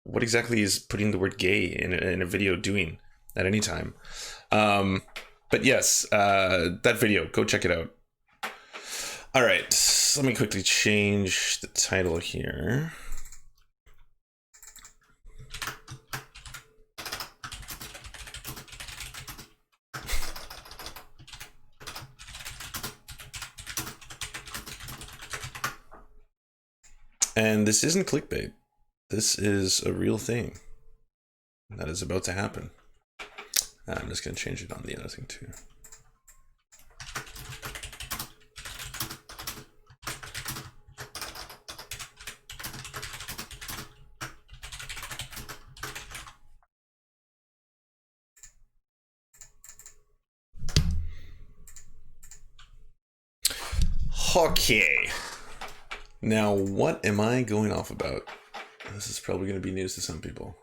what exactly is putting the word gay in a video doing at any time? But yes, that video, go check it out. All right, so let me quickly change the title here. And this isn't clickbait. This is a real thing that is about to happen. I'm just going to change it on the other thing too. Okay. Now, what am I going off about? This is probably going to be news to some people.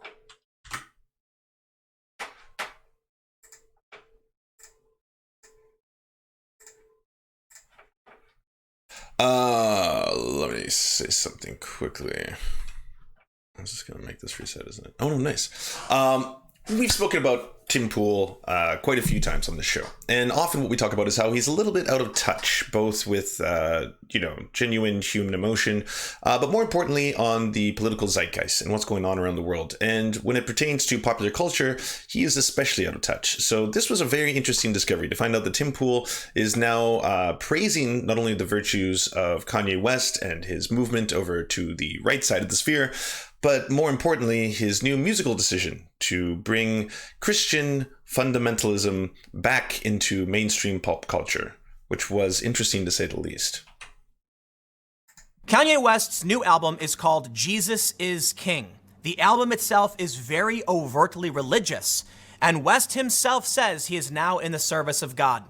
Let me say something quickly. I'm just going to make this reset, isn't it? Oh, no, nice. We've spoken about Tim Pool quite a few times on the show. And often what we talk about is how he's a little bit out of touch, both with, genuine human emotion, but more importantly on the political zeitgeist and what's going on around the world. And when it pertains to popular culture, he is especially out of touch. So this was a very interesting discovery to find out that Tim Pool is now praising not only the virtues of Kanye West and his movement over to the right side of the sphere, but more importantly, his new musical decision to bring Christian fundamentalism back into mainstream pop culture, which was interesting to say the least. Kanye West's new album is called Jesus is King. The album itself is very overtly religious, and West himself says he is now in the service of God.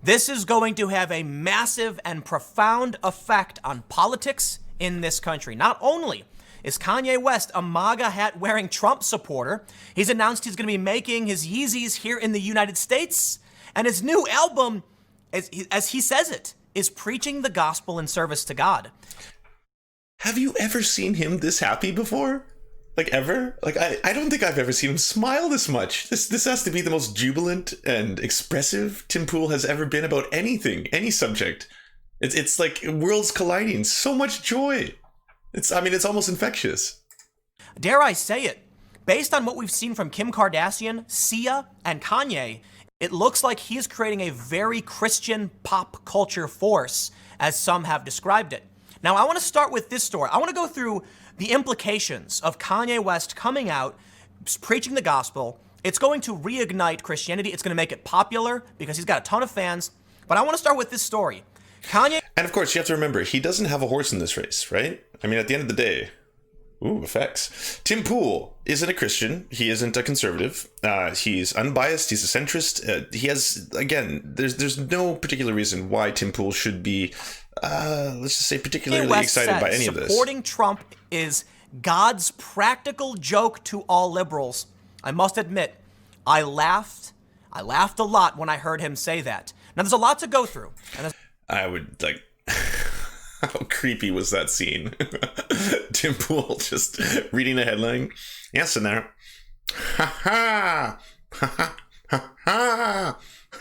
This is going to have a massive and profound effect on politics in this country. Not only is Kanye West a MAGA hat-wearing Trump supporter, he's announced he's going to be making his Yeezys here in the United States, and his new album, as he says it, is preaching the gospel in service to God. Have you ever seen him this happy before? Like, ever? Like, I don't think I've ever seen him smile this much. This has to be the most jubilant and expressive Tim Pool has ever been about anything, any subject. It's like worlds colliding. So much joy. It's almost infectious. Dare I say it, based on what we've seen from Kim Kardashian, Sia, and Kanye, it looks like he's creating a very Christian pop culture force, as some have described it. Now, I want to start with this story. I want to go through the implications of Kanye West coming out, preaching the gospel. It's going to reignite Christianity. It's going to make it popular because he's got a ton of fans. But I want to start with this story. Kanye... And of course, you have to remember, he doesn't have a horse in this race, right? I mean, at the end of the day, effects. Tim Pool isn't a Christian. He isn't a conservative. He's unbiased. He's a centrist. He has, again, there's no particular reason why Tim Pool should be, let's just say, particularly excited by any of this. Supporting Trump is God's practical joke to all liberals. I must admit, I laughed a lot when I heard him say that. Now, there's a lot to go through. I would, like... How creepy was that scene? Tim Pool just reading a headline. Yes, in there. Ha ha! Ha ha ha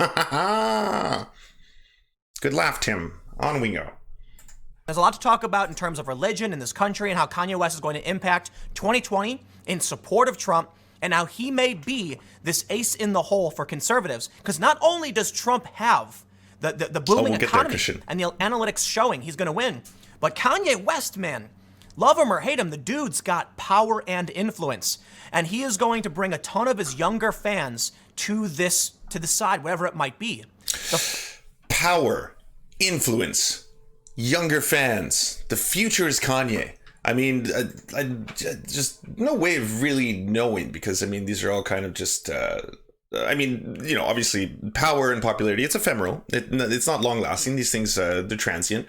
ha! Good laugh, Tim. On we go. There's a lot to talk about in terms of religion in this country and how Kanye West is going to impact 2020 in support of Trump and how he may be this ace in the hole for conservatives. Because not only does Trump have the booming economy and the analytics showing he's going to win. But Kanye West, man, love him or hate him, the dude's got power and influence. And he is going to bring a ton of his younger fans to the side, whatever it might be. Power, influence, younger fans. The future is Kanye. I mean, I just no way of really knowing because, I mean, these are all kind of just... obviously power and popularity, it's ephemeral. It's not long lasting. These things, they're transient.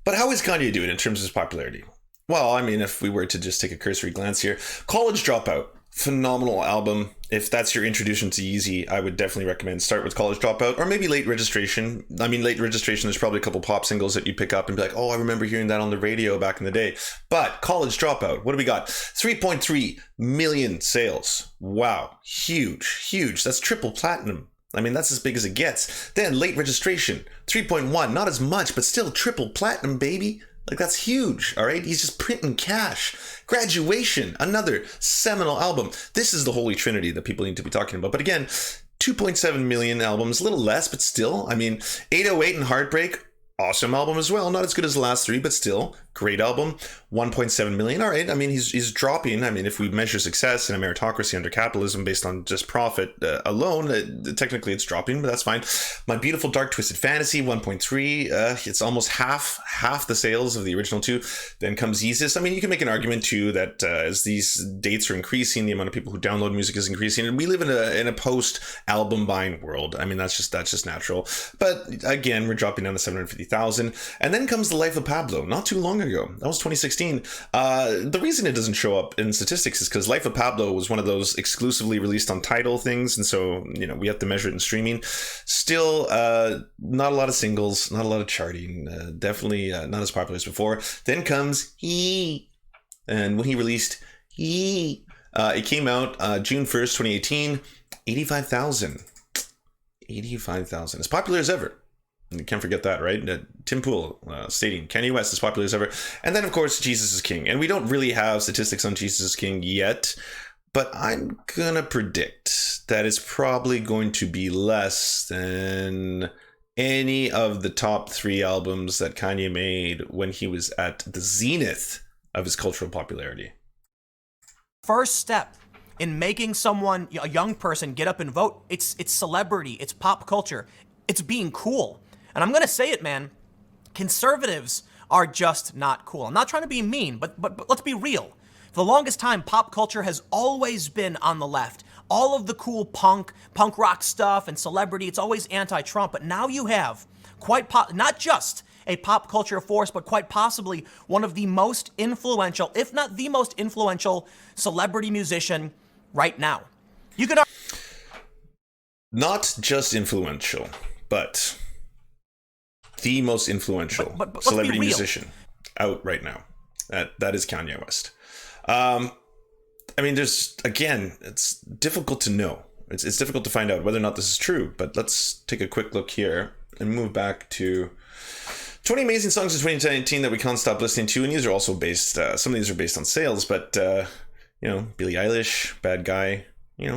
But how is Kanye doing in terms of his popularity? Well, I mean, if we were to just take a cursory glance here, college dropout, Phenomenal album. If that's your introduction to Yeezy, I would definitely recommend start with College Dropout or maybe Late Registration. I mean, Late Registration, there's probably a couple pop singles that you pick up and be like, oh, I remember hearing that on the radio back in the day. But College Dropout, what do we got? 3.3 million sales. Wow. Huge, huge. That's triple platinum. I mean, that's as big as it gets. Then Late Registration, 3.1. Not as much, but still triple platinum, baby. Like, that's huge, all right? He's just printing cash. Graduation, another seminal album. This is the holy trinity that people need to be talking about. But again, 2.7 million albums, a little less, but still. I mean, 808 and Heartbreak, awesome album as well. Not as good as the last three, but still, great album. 1.7 million, all right. I mean, he's dropping. I mean, if we measure success in a meritocracy under capitalism based on just profit alone, technically it's dropping, but that's fine. My Beautiful Dark Twisted Fantasy, 1.3. It's almost half the sales of the original two. Then comes Yeezus. I mean, you can make an argument too that as these dates are increasing, the amount of people who download music is increasing, and we live in a post-album buying world. I mean, that's just natural. But again, we're dropping down to 750,000. And then comes The Life of Pablo, not too long ago. That was 2016. The reason it doesn't show up in statistics is because Life of Pablo was one of those exclusively released on Tidal things, and so we have to measure it in streaming. Still, not a lot of singles, not a lot of charting, definitely not as popular as before. Then comes He, and when he released He, it came out June 1st, 2018, 85,000. 85,000, as popular as ever. You can't forget that, right? Tim Pool stating Kanye West as popular as ever. And then, of course, Jesus is King. And we don't really have statistics on Jesus is King yet, but I'm going to predict that it's probably going to be less than any of the top 3 albums that Kanye made when he was at the zenith of his cultural popularity. First step in making someone, a young person, get up and vote, it's celebrity, it's pop culture, it's being cool. And I'm going to say it, man, conservatives are just not cool. I'm not trying to be mean, but let's be real. For the longest time, pop culture has always been on the left. All of the cool punk rock stuff and celebrity, it's always anti-Trump. But now you have not just a pop culture force, but quite possibly one of the most influential, if not the most influential celebrity musician right now. You could not just influential, but the most influential celebrity musician out right now. That is Kanye West. I mean, it's difficult to know. It's difficult to find out whether or not this is true, but let's take a quick look here and move back to 20 amazing songs in 2019 that we can't stop listening to. And these are also based, some of these are based on sales, but, Billie Eilish, Bad Guy,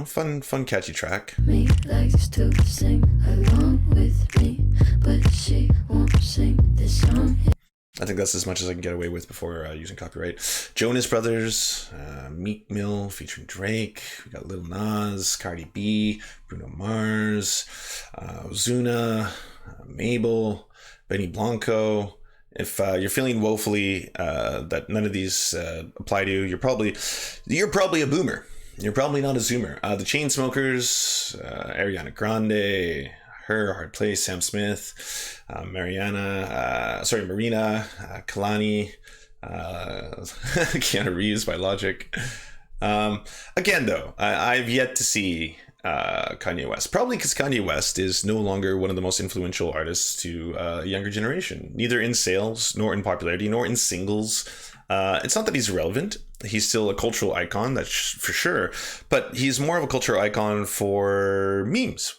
fun, catchy track. Me likes to sing along with me, but she won't sing this song. I think that's as much as I can get away with before using copyright. Jonas Brothers, Meek Mill featuring Drake. We got Lil Nas, Cardi B, Bruno Mars, Ozuna, Mabel, Benny Blanco. If you're feeling woefully that none of these apply to you, you're probably a boomer. You're probably not a Zoomer. The Chainsmokers, Ariana Grande, Her, Hard Place, Sam Smith, Marina, Kalani, Keanu Reeves by Logic. Again, though, I've yet to see Kanye West. Probably because Kanye West is no longer one of the most influential artists to a younger generation, neither in sales, nor in popularity, nor in singles. It's not that he's irrelevant. He's still a cultural icon, that's for sure. But he's more of a cultural icon for memes.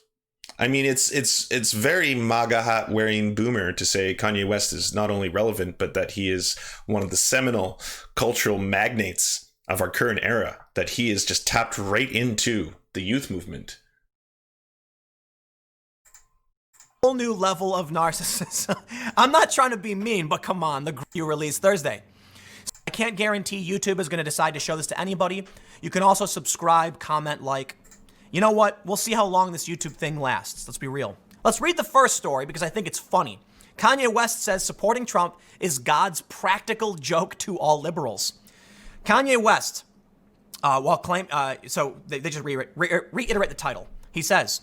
I mean, it's very MAGA hat wearing boomer to say Kanye West is not only relevant, but that he is one of the seminal cultural magnates of our current era, that he is just tapped right into the youth movement. Whole new level of narcissism. I'm not trying to be mean, but come on, the you released Thursday. I can't guarantee YouTube is going to decide to show this to anybody. You can also subscribe, comment, like. You know what? We'll see how long this YouTube thing lasts. Let's be real. Let's read the first story because I think it's funny. Kanye West says supporting Trump is God's practical joke to all liberals. Kanye West, they just reiterate the title. He says,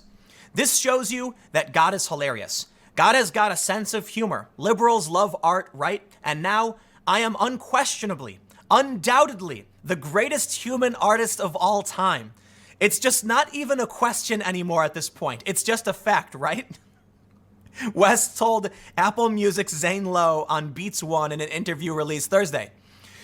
this shows you that God is hilarious. God has got a sense of humor. Liberals love art, right? And now I am unquestionably Undoubtedly, the greatest human artist of all time. It's just not even a question anymore at this point. It's just a fact, right? West told Apple Music's Zane Lowe on Beats One in an interview released Thursday.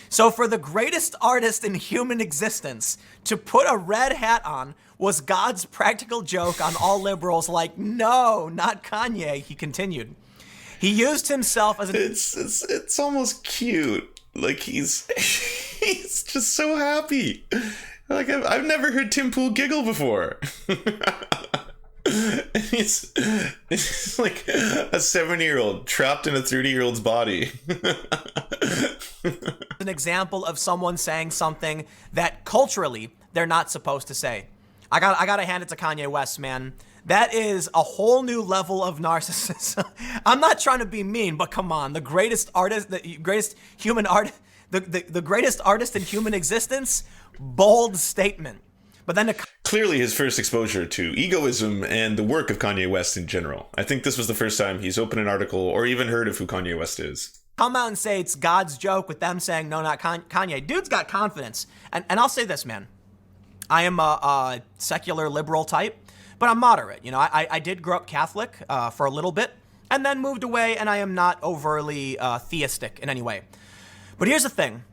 So for the greatest artist in human existence to put a red hat on was God's practical joke on all liberals like, no, not Kanye, he continued. He used himself as an... It's almost cute. Like he's just so happy. Like I've never heard Tim Pool giggle before. He's like a 70-year-old trapped in a 30-year-old's body. An example of someone saying something that culturally they're not supposed to say. I gotta hand it to Kanye West, man. That is a whole new level of narcissism. I'm not trying to be mean, but come on, the greatest artist, the greatest human art, the greatest artist in human existence. Bold statement. But then clearly his first exposure to egoism and the work of Kanye West in general. I think this was the first time he's opened an article or even heard of who Kanye West is. Come out and say it's God's joke with them saying, no, not Kanye. Dude's got confidence. And I'll say this, man. I am a secular liberal type, but I'm moderate. You know, I did grow up Catholic for a little bit and then moved away, and I am not overly theistic in any way. But here's the thing.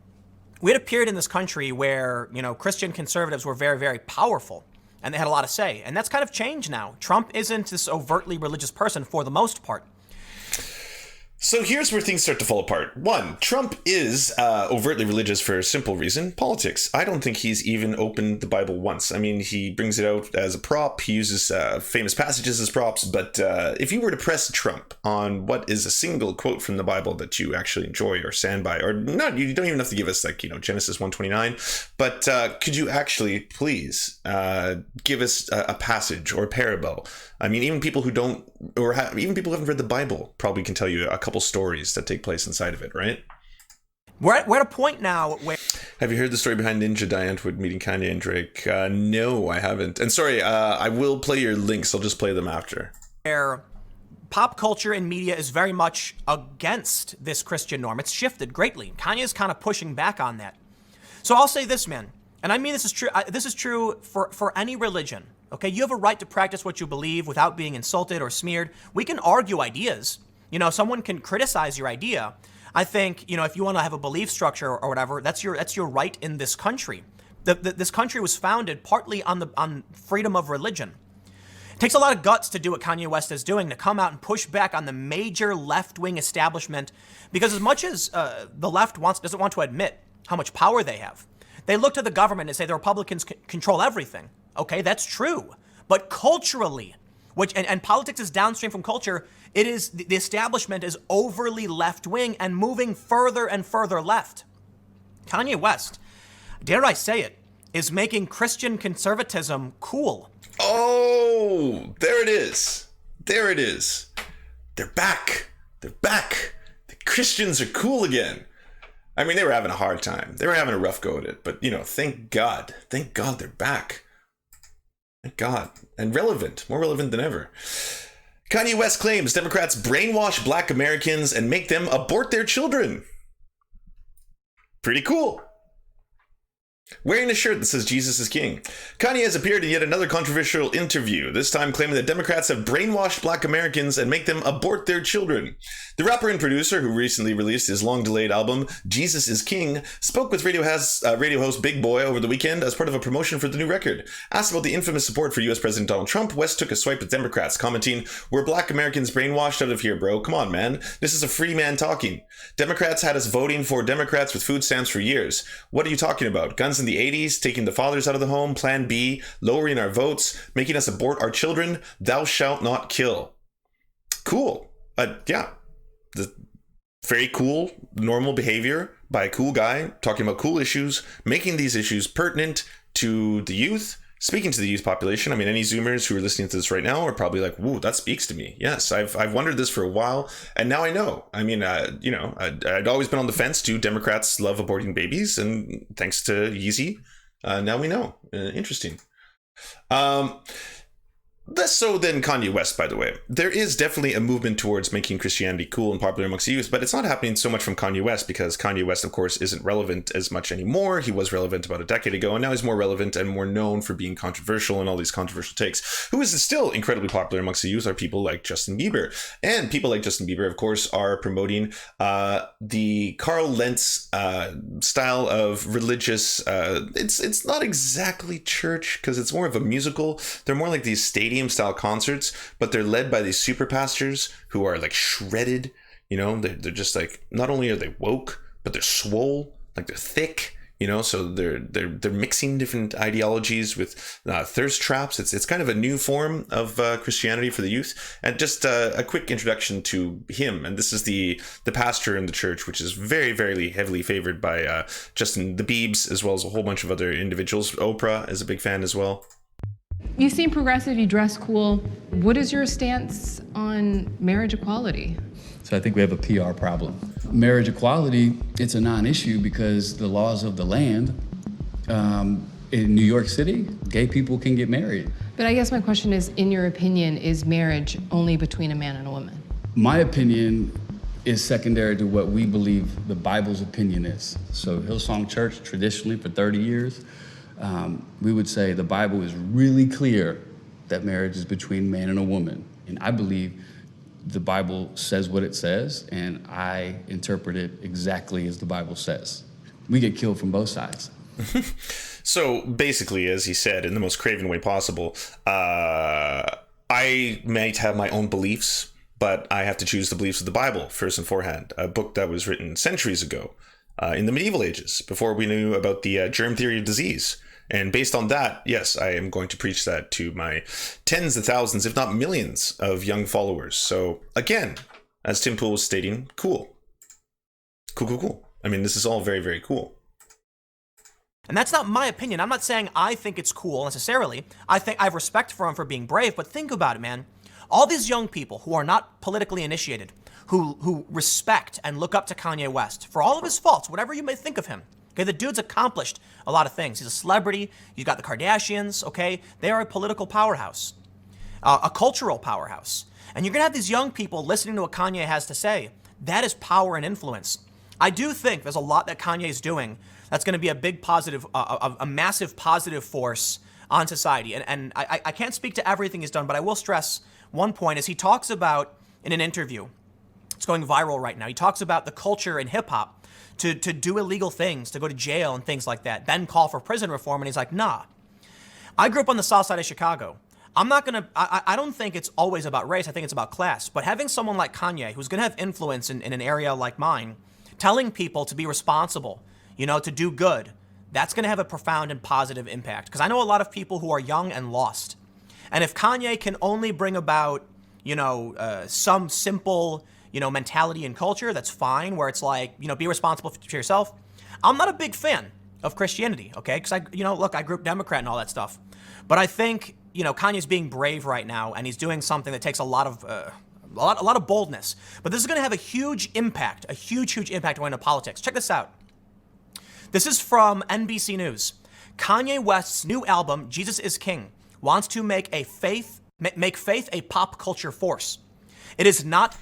We had a period in this country where, you know, Christian conservatives were very, very powerful and they had a lot to say. And that's kind of changed now. Trump isn't this overtly religious person for the most part. So here's where things start to fall apart. One, Trump is overtly religious for a simple reason: politics. I don't think he's even opened the Bible once. I mean, he brings it out as a prop. He uses famous passages as props. But if you were to press Trump on what is a single quote from the Bible that you actually enjoy or stand by, or not, you don't even have to give us like, you know, Genesis 1:29. But could you actually please give us a passage or a parable? I mean, even people who don't, or even people who haven't read the Bible probably can tell you a couple stories that take place inside of it, right? We're at a point now where... Have you heard the story behind Ninja Diantwood meeting Kanye and Drake? No, I haven't. And sorry, I will play your links. I'll just play them after. Where pop culture and media is very much against this Christian norm. It's shifted greatly. Kanye's kind of pushing back on that. So I'll say this, man, and I mean this is true. This is true for any religion. Okay, you have a right to practice what you believe without being insulted or smeared. We can argue ideas. You know, someone can criticize your idea. I think, you know, if you want to have a belief structure or whatever, that's your right in this country. This country was founded partly on freedom of religion. It takes a lot of guts to do what Kanye West is doing, to come out and push back on the major left-wing establishment, because as much as the left doesn't want to admit how much power they have, they look to the government and say the Republicans control everything. Okay, that's true. But culturally, and politics is downstream from culture, it is the establishment is overly left-wing and moving further and further left. Kanye West, dare I say it, is making Christian conservatism cool. Oh, there it is. There it is. They're back. They're back. The Christians are cool again. I mean, they were having a hard time. They were having a rough go at it. But, you know, thank God. Thank God they're back. Thank God. And relevant. More relevant than ever. Kanye West claims Democrats brainwash Black Americans and make them abort their children. Pretty cool. Wearing a shirt that says Jesus is King, Kanye has appeared in yet another controversial interview, this time claiming that Democrats have brainwashed Black Americans and make them abort their children. The rapper and producer, who recently released his long-delayed album, Jesus is King, spoke with radio host Big Boy over the weekend as part of a promotion for the new record. Asked about the infamous support for U.S. President Donald Trump, West took a swipe at Democrats, commenting, "We're Black Americans brainwashed out of here, bro. Come on, man. This is a free man talking. Democrats had us voting for Democrats with food stamps for years. What are you talking about? Guns in the 80s, taking the fathers out of the home, Plan B, lowering our votes, making us abort our children, thou shalt not kill." Cool. Yeah. The very cool, normal behavior by a cool guy talking about cool issues, making these issues pertinent to the youth, speaking to the youth population. I mean, any Zoomers who are listening to this right now are probably like, "Whoa, that speaks to me." Yes, I've wondered this for a while, and now I know. I mean, you know, I'd always been on the fence too. Democrats love aborting babies, and thanks to Yeezy, now we know. Interesting. Less so than Kanye West, by the way. There is definitely a movement towards making Christianity cool and popular amongst the youth, but it's not happening so much from Kanye West because Kanye West, of course, isn't relevant as much anymore. He was relevant about a decade ago, and now he's more relevant and more known for being controversial and all these controversial takes. Who is still incredibly popular amongst the youth are people like Justin Bieber. And people like Justin Bieber, of course, are promoting the Carl Lentz style of religious... It's not exactly church because it's more of a musical. They're more like these stadium style concerts, but they're led by these super pastors who are like shredded. You know, they're just like, not only are they woke, but they're swole, like they're thick. You know, so they're mixing different ideologies with thirst traps. It's kind of a new form of Christianity for the youth. And just a quick introduction to him. And this is the pastor in the church, which is very, very heavily favored by Justin the Biebs, as well as a whole bunch of other individuals. Oprah is a big fan as well. You seem progressive, you dress cool. What is your stance on marriage equality? So I think we have a PR problem. Marriage equality, it's a non-issue because the laws of the land, in New York City, gay people can get married. But I guess my question is, in your opinion, is marriage only between a man and a woman? My opinion is secondary to what we believe the Bible's opinion is. So Hillsong Church, traditionally for 30 years, we would say the Bible is really clear that marriage is between a man and a woman. And I believe the Bible says what it says, and I interpret it exactly as the Bible says. We get killed from both sides. So basically, as he said, in the most craven way possible, I might have my own beliefs, but I have to choose the beliefs of the Bible first and forehand, a book that was written centuries ago in the medieval ages, before we knew about the germ theory of disease. And based on that, yes, I am going to preach that to my tens of thousands, if not millions, of young followers. So again, as Tim Pool was stating, cool. Cool. I mean, this is all very, very cool. And that's not my opinion. I'm not saying I think it's cool necessarily. I have respect for him for being brave, but think about it, man. All these young people who are not politically initiated, who respect and look up to Kanye West for all of his faults, whatever you may think of him. Okay, the dude's accomplished a lot of things. He's a celebrity. You've got the Kardashians, okay? They are a political powerhouse, a cultural powerhouse. And you're going to have these young people listening to what Kanye has to say. That is power and influence. I do think there's a lot that Kanye's doing that's going to be a big positive, a massive positive force on society. And I can't speak to everything he's done, but I will stress one point as he talks about in an interview. It's going viral right now. He talks about the culture in hip hop to do illegal things, to go to jail and things like that, then call for prison reform. And he's like, nah. I grew up on the south side of Chicago. I don't think it's always about race. I think it's about class. But having someone like Kanye, who's going to have influence in an area like mine, telling people to be responsible, to do good, that's going to have a profound and positive impact. Because I know a lot of people who are young and lost. And if Kanye can only bring about, some simple, mentality and culture, that's fine, where it's like, be responsible for yourself. I'm not a big fan of Christianity, okay? Because I grew up Democrat and all that stuff. But I think, Kanye's being brave right now, and he's doing something that takes a lot of boldness. But this is going to have a huge impact going into politics. Check this out. This is from NBC News. Kanye West's new album, Jesus is King, wants to make faith a pop culture force. It is not...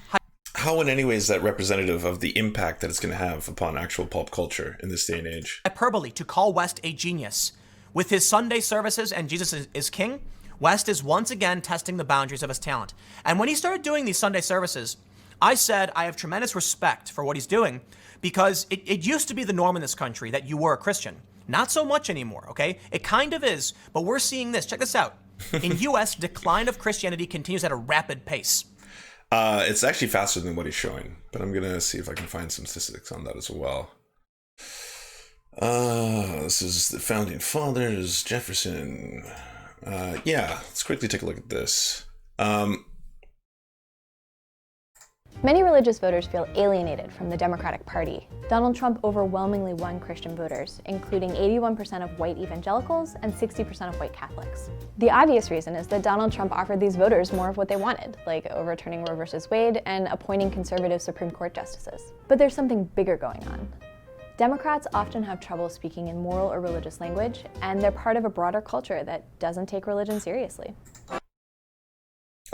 How in any way is that representative of the impact that it's going to have upon actual pop culture in this day and age? Hyperbole to call West a genius. With his Sunday services and Jesus is King, West is once again testing the boundaries of his talent. And when he started doing these Sunday services, I said I have tremendous respect for what he's doing because it used to be the norm in this country that you were a Christian. Not so much anymore, okay? It kind of is, but we're seeing this. Check this out. In U.S., decline of Christianity continues at a rapid pace. It's actually faster than what he's showing, but I'm going to see if I can find some statistics on that as well. This is the founding fathers, Jefferson. Let's quickly take a look at this. Many religious voters feel alienated from the Democratic Party. Donald Trump overwhelmingly won Christian voters, including 81% of white evangelicals and 60% of white Catholics. The obvious reason is that Donald Trump offered these voters more of what they wanted, like overturning Roe v. Wade and appointing conservative Supreme Court justices. But there's something bigger going on. Democrats often have trouble speaking in moral or religious language, and they're part of a broader culture that doesn't take religion seriously.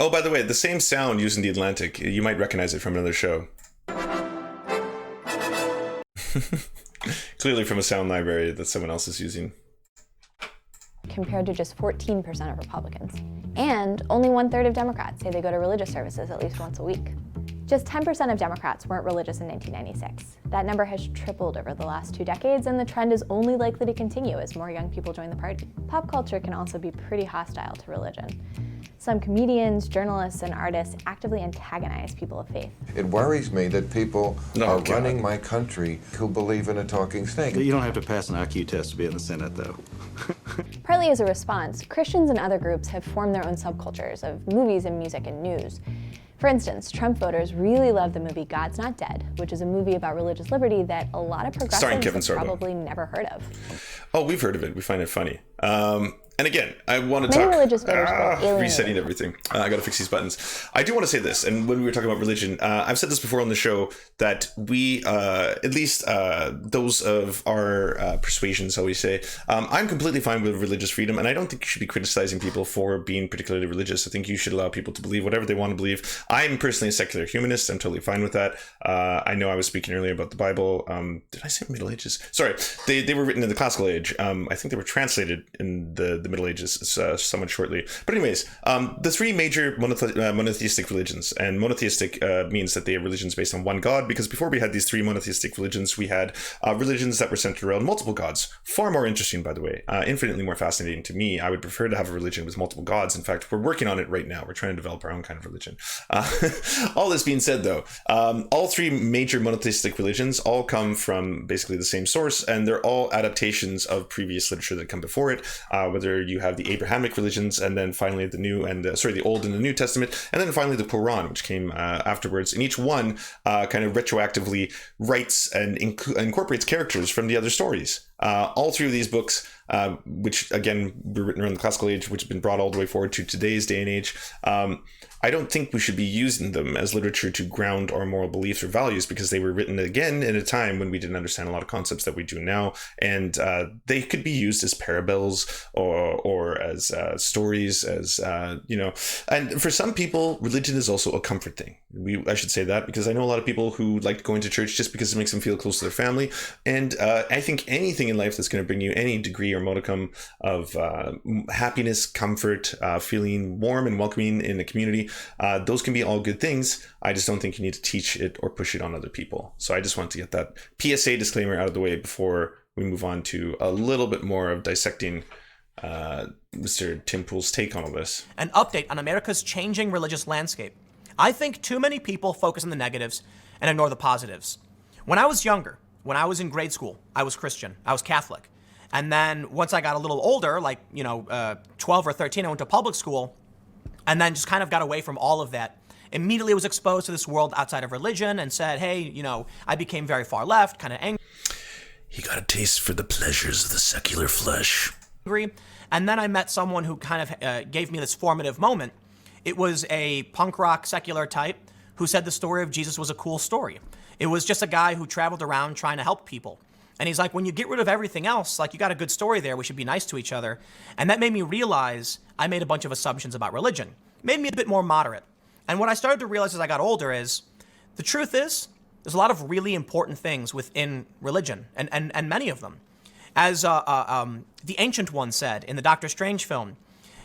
Oh, by the way, the same sound used in The Atlantic, you might recognize it from another show. Clearly from a sound library that someone else is using. Compared to just 14% of Republicans. And only 1/3 of Democrats say they go to religious services at least once a week. Just 10% of Democrats weren't religious in 1996. That number has tripled over the last 2 decades, and the trend is only likely to continue as more young people join the party. Pop culture can also be pretty hostile to religion. Some comedians, journalists, and artists actively antagonize people of faith. It worries me that people are running my country who believe in a talking snake. You don't have to pass an IQ test to be in the Senate, though. Partly as a response, Christians and other groups have formed their own subcultures of movies and music and news. For instance, Trump voters really love the movie God's Not Dead, which is a movie about religious liberty that a lot of progressives have probably never heard of. Oh, we've heard of it. We find it funny. And again, I want to Many talk... religious voters resetting everything. I got to fix these buttons. I do want to say this, and when we were talking about religion, I've said this before on the show, that we, at least those of our persuasions, shall we say, I'm completely fine with religious freedom, and I don't think you should be criticizing people for being particularly religious. I think you should allow people to believe whatever they want to believe. I'm personally a secular humanist. I'm totally fine with that. I know I was speaking earlier about the Bible. Did I say Middle Ages? Sorry, they were written in the Classical Age. I think they were translated in the Middle Ages somewhat shortly. But anyways, the three major monotheistic religions, and monotheistic means that they are religions based on one God, because before we had these three monotheistic religions, we had religions that were centered around multiple gods. Far more interesting, by the way, infinitely more fascinating to me. I would prefer to have a religion with multiple gods. In fact, we're working on it right now. We're trying to develop our own kind of religion. All this being said, though, all three major monotheistic religions all come from basically the same source, and they're all adaptations of previous literature that come before it, whether you have the Abrahamic religions, and then finally the Old and the New Testament, and then finally the Quran, which came afterwards. And each one kind of retroactively writes and incorporates characters from the other stories. All three of these books, which again were written around the Classical Age, which have been brought all the way forward to today's day and age, I don't think we should be using them as literature to ground our moral beliefs or values, because they were written again in a time when we didn't understand a lot of concepts that we do now, and they could be used as parables or as stories, as and for some people, religion is also a comfort thing. I should say that, because I know a lot of people who like going to church just because it makes them feel close to their family, and I think anything in life that's going to bring you any degree or modicum of happiness, comfort, feeling warm and welcoming in a community, those can be all good things. I just don't think you need to teach it or push it on other people. So I just want to get that PSA disclaimer out of the way before we move on to a little bit more of dissecting Mr. Tim Pool's take on all this. An update on America's changing religious landscape. I think too many people focus on the negatives and ignore the positives. When I was younger, when I was in grade school, I was Christian, I was Catholic. And then once I got a little older, 12 or 13, I went to public school, and then just kind of got away from all of that. Immediately was exposed to this world outside of religion and said, hey, I became very far left, kind of angry. He got a taste for the pleasures of the secular flesh. And then I met someone who kind of gave me this formative moment. It was a punk rock secular type who said the story of Jesus was a cool story. It was just a guy who traveled around trying to help people. And he's like, when you get rid of everything else, you got a good story there, we should be nice to each other. And that made me realize I made a bunch of assumptions about religion. Made me a bit more moderate. And what I started to realize as I got older is, the truth is, there's a lot of really important things within religion, and many of them. As the Ancient One said in the Doctor Strange film,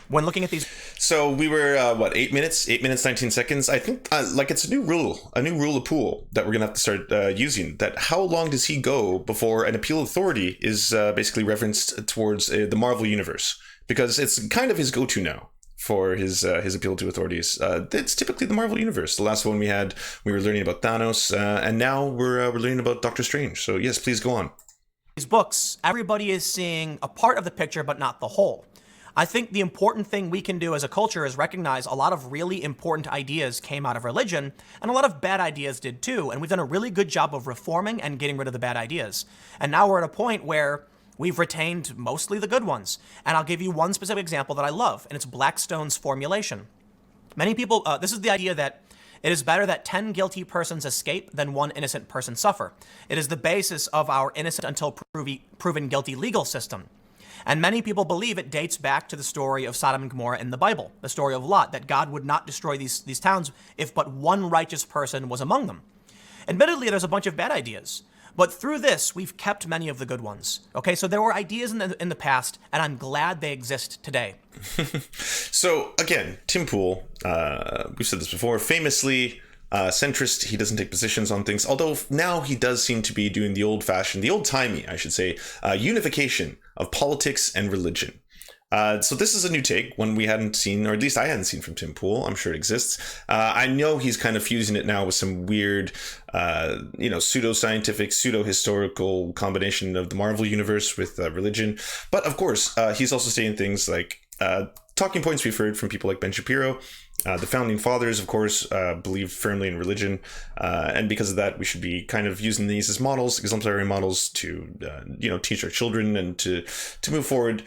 when looking at these... So we were, 8 minutes? 8 minutes, 19 seconds? I think, it's a new rule of Pool that we're going to have to start using. That how long does he go before an appeal authority is basically referenced towards the Marvel Universe? Because it's kind of his go-to now for his appeal to authorities. It's typically the Marvel Universe. The last one we were learning about Thanos, and now we're learning about Doctor Strange. So yes, please go on. These books, everybody is seeing a part of the picture, but not the whole. I think the important thing we can do as a culture is recognize a lot of really important ideas came out of religion, and a lot of bad ideas did too, and we've done a really good job of reforming and getting rid of the bad ideas. And now we're at a point where we've retained mostly the good ones. And I'll give you one specific example that I love, and it's Blackstone's formulation. Many people, this is the idea that it is better that 10 guilty persons escape than one innocent person suffer. It is the basis of our innocent until proven guilty legal system. And many people believe it dates back to the story of Sodom and Gomorrah in the Bible, the story of Lot, that God would not destroy these towns if but one righteous person was among them. Admittedly, there's a bunch of bad ideas, but through this, we've kept many of the good ones. Okay, so there were ideas in the past, and I'm glad they exist today. So again, Tim Pool, we've said this before, famously centrist. He doesn't take positions on things, although now he does seem to be doing the old-timey, I should say, unification of politics and religion. So this is a new take, one we hadn't seen, or at least I hadn't seen from Tim Pool. I'm sure it exists. I know he's kind of fusing it now with some weird, pseudo-scientific, pseudo-historical combination of the Marvel universe with religion. But of course, he's also saying things like talking points we've heard from people like Ben Shapiro. The founding fathers, of course, believed firmly in religion, and because of that, we should be kind of using these as models, exemplary models, to teach our children and to move forward.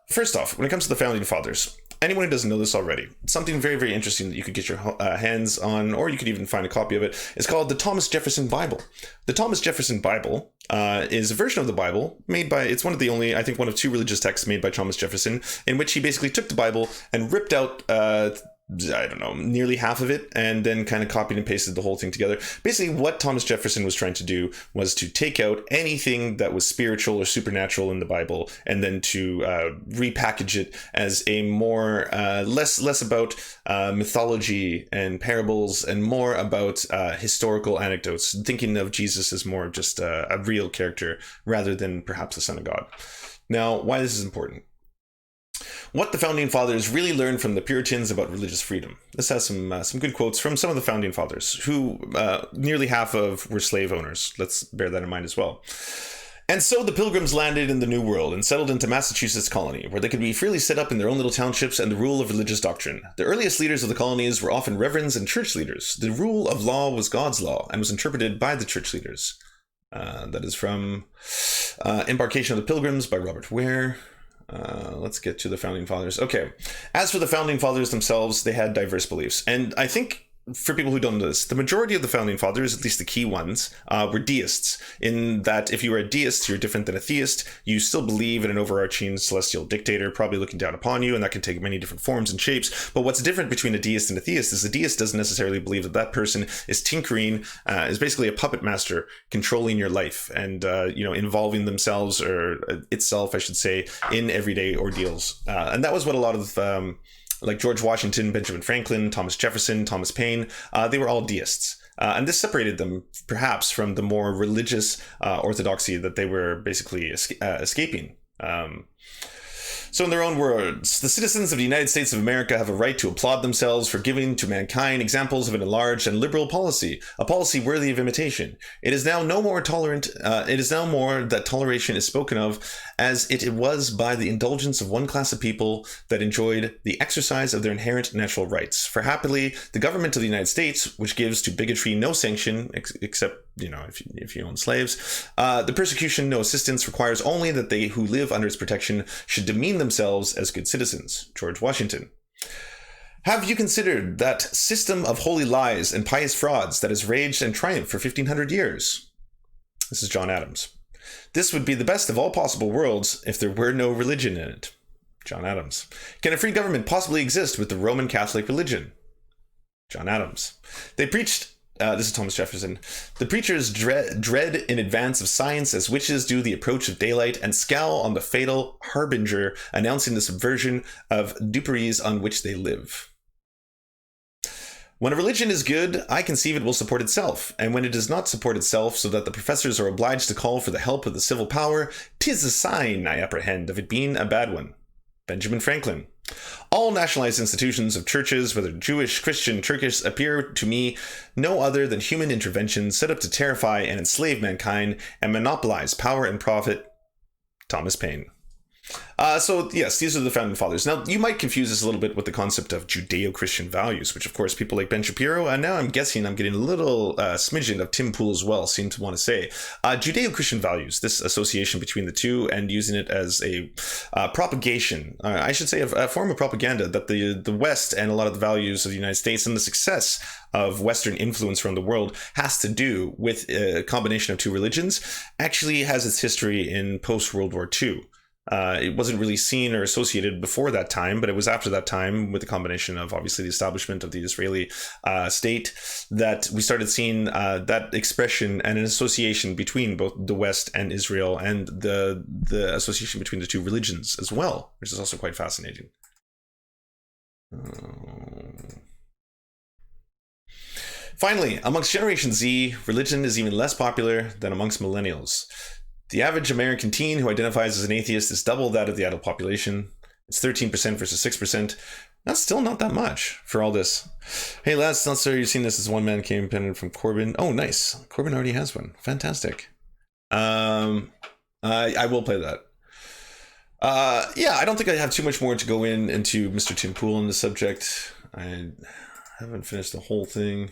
First off, when it comes to the founding fathers, anyone who doesn't know this already, something very, very interesting that you could get your hands on, or you could even find a copy of it, is called the Thomas Jefferson Bible. The Thomas Jefferson Bible is a version of the Bible it's one of the only, I think, one of two religious texts made by Thomas Jefferson, in which he basically took the Bible and ripped out nearly half of it, and then kind of copied and pasted the whole thing together. Basically, what Thomas Jefferson was trying to do was to take out anything that was spiritual or supernatural in the Bible, and then to repackage it as a more less about mythology and parables, and more about historical anecdotes, thinking of Jesus as more just a real character rather than perhaps the Son of God. Now, why this is important? What the founding fathers really learned from the Puritans about religious freedom. This has some good quotes from some of the founding fathers, who nearly half of were slave owners. Let's bear that in mind as well. And so the Pilgrims landed in the New World and settled into Massachusetts colony, where they could be freely set up in their own little townships and the rule of religious doctrine. The earliest leaders of the colonies were often reverends and church leaders. The rule of law was God's law and was interpreted by the church leaders. That is from Embarkation of the Pilgrims by Robert Ware. Let's get to the founding fathers. Okay. As for the founding fathers themselves, they had diverse beliefs. And I think, for people who don't know this, the majority of the founding fathers, at least the key ones, were deists, in that if you were a deist, you're different than a theist. You still believe in an overarching celestial dictator probably looking down upon you, and that can take many different forms and shapes. But what's different between a deist and a theist is the deist doesn't necessarily believe that that person is tinkering, is basically a puppet master controlling your life and involving themselves, or itself, I should say, in everyday ordeals. And that was what a lot of like George Washington, Benjamin Franklin, Thomas Jefferson, Thomas Paine, they were all deists. And this separated them, perhaps, from the more religious orthodoxy that they were basically escaping. So in their own words, the citizens of the United States of America have a right to applaud themselves for giving to mankind examples of an enlarged and liberal policy, a policy worthy of imitation. It is now no more tolerant. It is now more that toleration is spoken of as it was by the indulgence of one class of people that enjoyed the exercise of their inherent natural rights. For happily, the government of the United States, which gives to bigotry no sanction, except if you own slaves, the persecution no assistance, requires only that they who live under its protection should demean themselves as good citizens. George Washington. Have you considered that system of holy lies and pious frauds that has raged and triumphed for 1500 years? This is John Adams. This would be the best of all possible worlds if there were no religion in it. John Adams. Can a free government possibly exist with the Roman Catholic religion? John Adams. They preached this is Thomas Jefferson. The preachers dread in advance of science as witches do the approach of daylight, and scowl on the fatal harbinger announcing the subversion of duperies on which they live. When a religion is good, I conceive it will support itself, and when it does not support itself so that the professors are obliged to call for the help of the civil power, 'tis a sign, I apprehend, of it being a bad one. Benjamin Franklin. All nationalized institutions of churches, whether Jewish, Christian, Turkish, appear to me no other than human interventions set up to terrify and enslave mankind and monopolize power and profit. Thomas Paine. So yes, these are the founding fathers. Now, you might confuse this a little bit with the concept of Judeo-Christian values, which of course people like Ben Shapiro, and now I'm guessing I'm getting a little smidgen of Tim Pool as well, seem to want to say. Judeo-Christian values, this association between the two and using it as a propagation, I should say a form of propaganda that the West and a lot of the values of the United States and the success of Western influence around the world has to do with a combination of two religions, actually has its history in post-World War II. It wasn't really seen or associated before that time, but it was after that time, with the combination of obviously the establishment of the Israeli state, that we started seeing that expression and an association between both the West and Israel, and the association between the two religions as well, which is also quite fascinating. Finally, amongst Generation Z, religion is even less popular than amongst millennials. The average American teen who identifies as an atheist is double that of the adult population. It's 13% versus 6%. That's still not that much for all this. Hey, lads, not sure you've seen this as one man campaign from Corbyn. Oh, nice. Corbyn already has one. Fantastic. I will play that. Yeah, I don't think I have too much more to go into Mr. Tim Pool on the subject. I haven't finished the whole thing.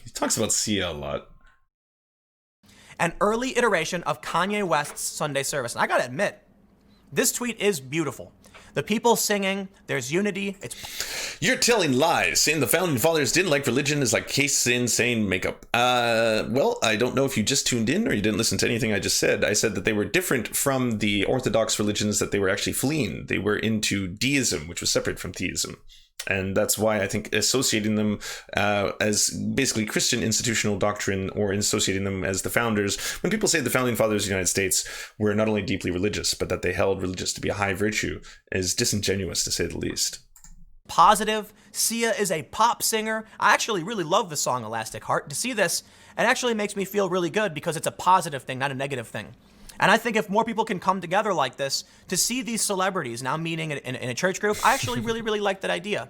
He talks about Sia a lot. An early iteration of Kanye West's Sunday service. And I gotta admit, this tweet is beautiful. The people singing, there's unity. You're telling lies. Saying the founding fathers didn't like religion is like case insane makeup. Well, I don't know if you just tuned in or you didn't listen to anything I just said. I said that they were different from the Orthodox religions that they were actually fleeing. They were into deism, which was separate from theism. And that's why I think associating them as basically Christian institutional doctrine, or associating them as the founders, when people say the founding fathers of the United States were not only deeply religious, but that they held religious to be a high virtue, is disingenuous to say the least. Positive. Sia is a pop singer. I actually really love the song Elastic Heart. To see this, it actually makes me feel really good because it's a positive thing, not a negative thing. And I think if more people can come together like this to see these celebrities now meeting in a church group, I actually really like that idea.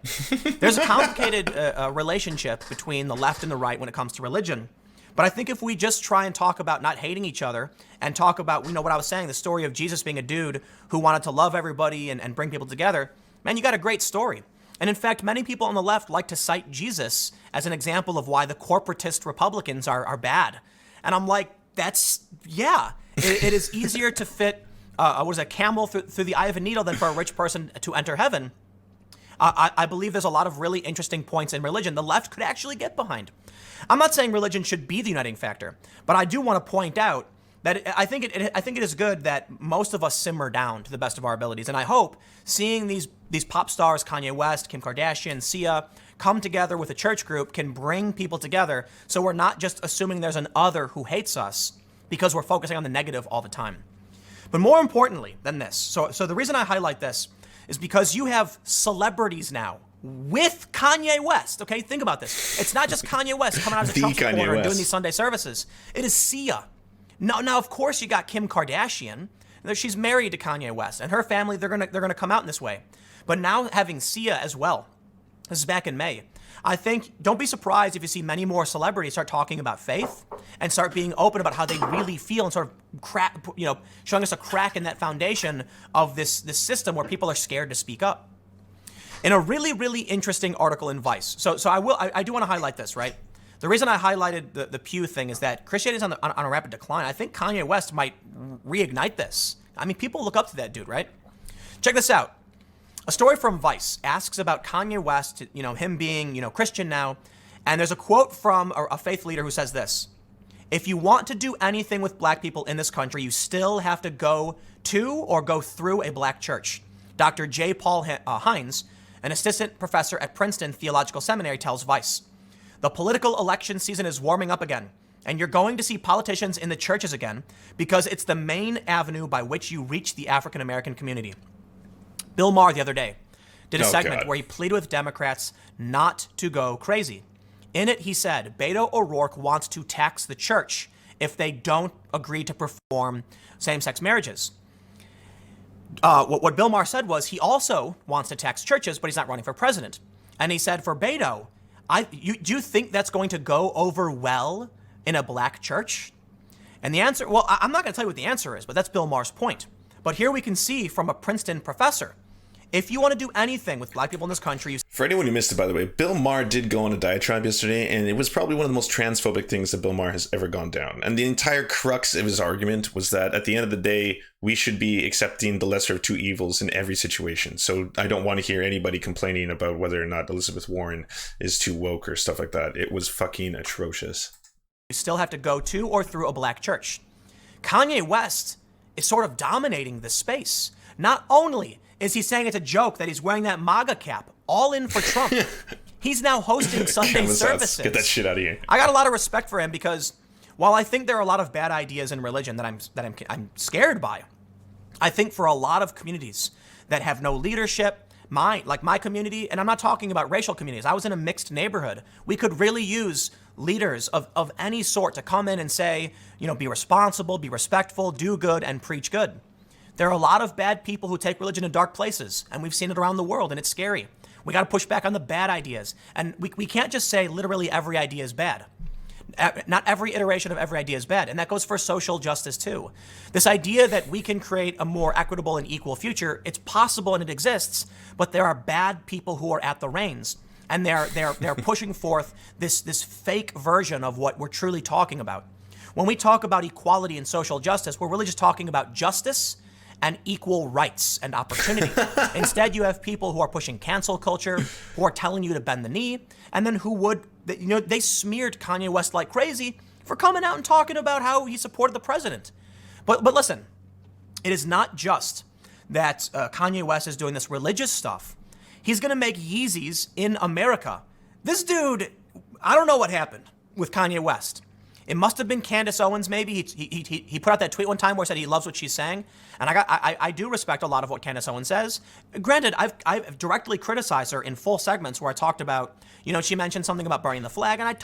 There's a complicated relationship between the left and the right when it comes to religion. But I think if we just try and talk about not hating each other and talk about, you know, what I was saying, the story of Jesus being a dude who wanted to love everybody and bring people together, man, you got a great story. And in fact, many people on the left like to cite Jesus as an example of why the corporatist Republicans are bad. And I'm like, yeah. It is easier to fit a camel through the eye of a needle than for a rich person to enter heaven. I believe there's a lot of really interesting points in religion the left could actually get behind. I'm not saying religion should be the uniting factor, but I do want to point out that I think it is good that most of us simmer down to the best of our abilities. And I hope seeing these pop stars, Kanye West, Kim Kardashian, Sia, come together with a church group can bring people together, so we're not just assuming there's an other who hates us, because we're focusing on the negative all the time. But more importantly than this, so the reason I highlight this is because you have celebrities now with Kanye West, okay? Think about this. It's not just Kanye West coming out of the Trump supporter and doing these Sunday services. It is Sia. Now, of course, you got Kim Kardashian. She's married to Kanye West, and her family, they're gonna come out in this way. But now having Sia as well, this is back in May, I think, don't be surprised if you see many more celebrities start talking about faith and start being open about how they really feel and sort of showing us a crack in that foundation of this system where people are scared to speak up. In a really interesting article in Vice, so I do want to highlight this, right? The reason I highlighted the Pew thing is that Christianity is on a rapid decline. I think Kanye West might reignite this. I mean, people look up to that dude, right? Check this out. A story from Vice asks about Kanye West, him being, Christian now. And there's a quote from a faith leader who says this: if you want to do anything with black people in this country, you still have to go to or go through a black church. Dr. J. Paul Hines, an assistant professor at Princeton Theological Seminary, tells Vice, the political election season is warming up again, and you're going to see politicians in the churches again because it's the main avenue by which you reach the African American community. Bill Maher the other day did a segment where he pleaded with Democrats not to go crazy. In it, he said Beto O'Rourke wants to tax the church if they don't agree to perform same-sex marriages. What Bill Maher said was he also wants to tax churches, but he's not running for president. And he said for Beto, do you think that's going to go over well in a black church? And the answer, well, I'm not going to tell you what the answer is, but that's Bill Maher's point. But here we can see from a Princeton professor, if you want to do anything with black people in this country... For anyone who missed it, by the way, Bill Maher did go on a diatribe yesterday, and it was probably one of the most transphobic things that Bill Maher has ever gone down. And the entire crux of his argument was that at the end of the day, we should be accepting the lesser of two evils in every situation. So I don't want to hear anybody complaining about whether or not Elizabeth Warren is too woke or stuff like that. It was fucking atrocious. You still have to go to or through a black church. Kanye West is sort of dominating this space. Not only is he saying it's a joke that he's wearing that MAGA cap, all in for Trump, he's now hosting Sunday services. Get that shit out of here. I got a lot of respect for him because while I think there are a lot of bad ideas in religion that I'm scared by, I think for a lot of communities that have no leadership, like my community, and I'm not talking about racial communities. I was in a mixed neighborhood. We could really use leaders of any sort to come in and say, be responsible, be respectful, do good, and preach good. There are a lot of bad people who take religion to dark places, and we've seen it around the world, and it's scary. We got to push back on the bad ideas. And we can't just say literally every idea is bad. Not every iteration of every idea is bad. And that goes for social justice too. This idea that we can create a more equitable and equal future, it's possible and it exists, but there are bad people who are at the reins. And they're pushing forth this fake version of what we're truly talking about. When we talk about equality and social justice, we're really just talking about justice and equal rights and opportunity. Instead, you have people who are pushing cancel culture, who are telling you to bend the knee, and then they smeared Kanye West like crazy for coming out and talking about how he supported the president. But listen, it is not just that Kanye West is doing this religious stuff. He's gonna make Yeezys in America. This dude, I don't know what happened with Kanye West. It must have been Candace Owens, maybe. He put out that tweet one time where he said he loves what she's saying. And I do respect a lot of what Candace Owens says. Granted, I've directly criticized her in full segments where I talked about, she mentioned something about burning the flag, and I'm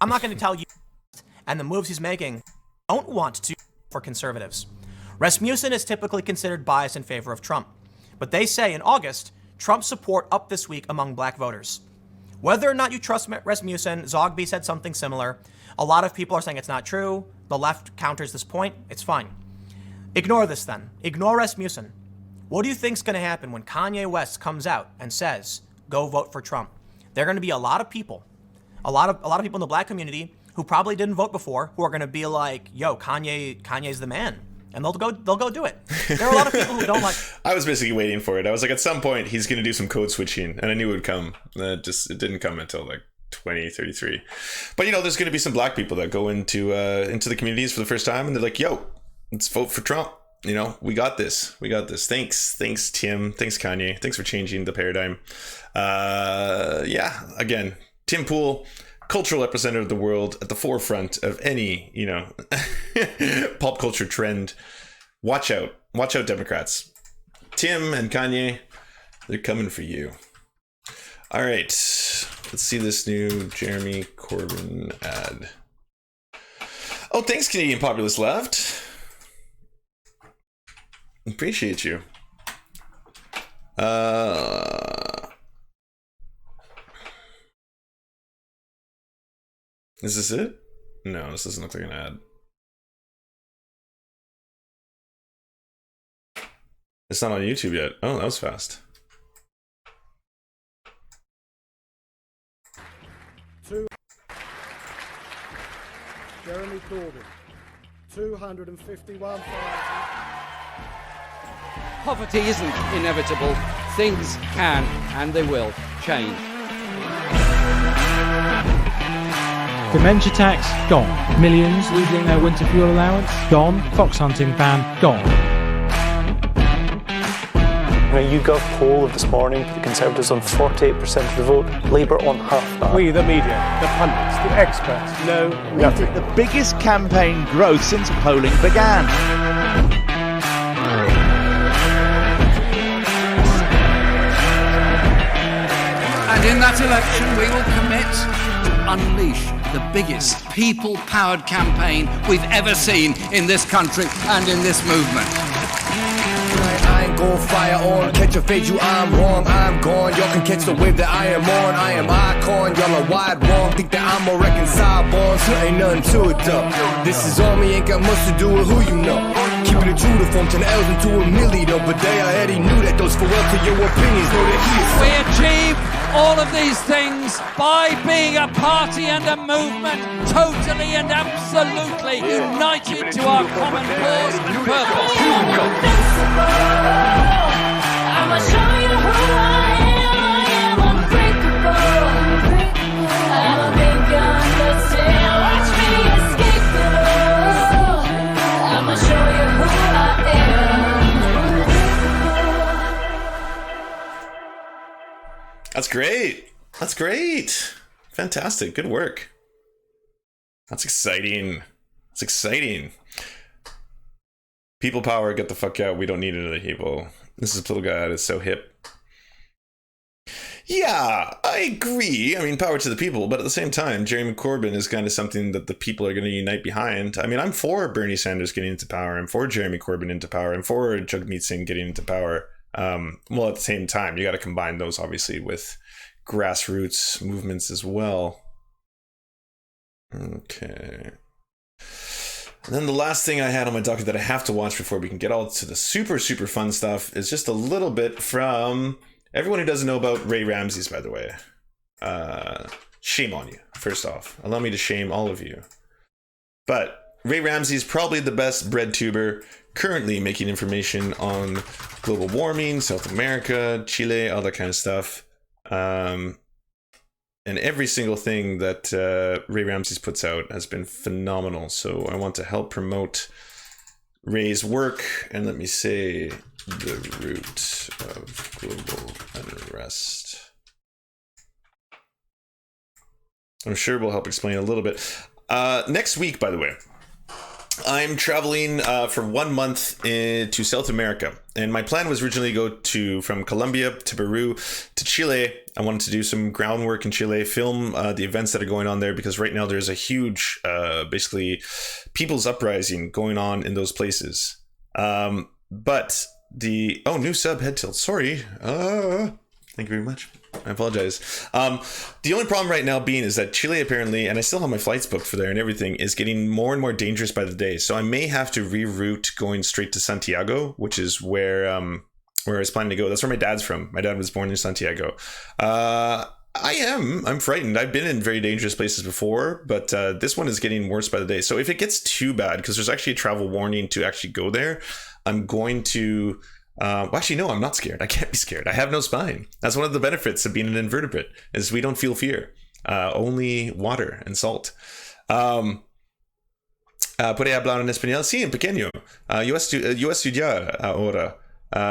not going to tell you and the moves he's making don't want to for conservatives. Rasmussen is typically considered biased in favor of Trump. But they say in August, Trump's support up this week among black voters. Whether or not you trust Rasmussen, Zogby said something similar. A lot of people are saying it's not true. The left counters this point. It's fine. Ignore this then. Ignore Rasmussen. What do you think's going to happen when Kanye West comes out and says, go vote for Trump? There are going to be a lot of people in the black community who probably didn't vote before who are going to be like, yo, Kanye's the man. And they'll go do it. There are a lot of people who don't like. I was basically waiting for it. I was like, at some point, he's going to do some code switching, and I knew it would come. It didn't come until like 2033. But there's going to be some black people that go into the communities for the first time, and they're like, yo, let's vote for Trump. We got this. Thanks, Tim. Thanks, Kanye. Thanks for changing the paradigm. Again, Tim Pool, cultural epicenter of the world, at the forefront of any, pop culture trend. Watch out, Democrats. Tim and Kanye, they're coming for you. All right, let's see this new Jeremy Corbyn ad. Oh, thanks, Canadian Populist Left. Appreciate you. Is this it? No, this doesn't look like an ad. It's not on YouTube yet. Oh, that was fast. Jeremy Corbyn, 251,000. Poverty isn't inevitable. Things can and they will change. Dementia tax, gone. Millions losing their winter fuel allowance, gone. Fox hunting ban, gone. A YouGov poll of this morning put the Conservatives on 48% of the vote, Labour on half that. We, the media, the pundits, the experts, know nothing. The biggest campaign growth since polling began. And in that election, we will commit to unleash the biggest people-powered campaign we've ever seen in this country and in this movement. I ain't gon' fire on, catch a fade you, I'm wrong, I'm gone. Y'all can catch the wave that I am on, I am icon. Y'all are wide wrong, think that I'm a reconcile born, so ain't nothing to it though. This is on me, ain't got much to do with who you know. Keeping it true to form 10 L's into a milli though. But they already knew that those for well to your opinions, know that he is. We achieve all of these things by being a party and a movement totally and absolutely united to our common cause and purpose. I'ma show you who I am unbreakable. I don't think you understand. Watch me escape it all. I'ma show you who I am. That's great. That's great. Fantastic. Good work. That's exciting. That's exciting. People power, get the fuck out. We don't need another people. This is Little God. It's so hip. Yeah, I agree. I mean, power to the people, but at the same time, Jeremy Corbyn is kind of something that the people are going to unite behind. I mean, I'm for Bernie Sanders getting into power. I'm for Jeremy Corbyn into power. I'm for Jagmeet Singh getting into power. Well, at the same time, you got to combine those, obviously, with grassroots movements as well. Okay. And then the last thing I had on my docket that I have to watch before we can get all to the super, super fun stuff is just a little bit from everyone who doesn't know about Ray Ramsey's, by the way. Shame on you, first off. Allow me to shame all of you. But Ray Ramsey is probably the best bread tuber currently making information on global warming, South America, Chile, all that kind of stuff. And every single thing that Ray Ramsey puts out has been phenomenal. So I want to help promote Ray's work. And let me say the root of global unrest. I'm sure we'll help explain a little bit. Next week, by the way, I'm traveling for 1 month to South America. And my plan was originally to go from Colombia to Peru to Chile. I wanted to do some groundwork in Chile, film the events that are going on there, because right now there's a huge, basically, people's uprising going on in those places. But new sub head tilt. Sorry. Thank you very much. I apologize. The only problem right now being is that Chile apparently, and I still have my flights booked for there and everything, is getting more and more dangerous by the day. So I may have to reroute going straight to Santiago, which is where I was planning to go. That's where my dad's from. My dad was born in Santiago. I'm frightened. I've been in very dangerous places before, but this one is getting worse by the day. So if it gets too bad, because there's actually a travel warning to actually go there, I'm going to... actually, no, I'm not scared. I can't be scared. I have no spine. That's one of the benefits of being an invertebrate, is we don't feel fear. Only water and salt. Puede hablar en español? Sí, en pequeño. Yo estudiar ahora.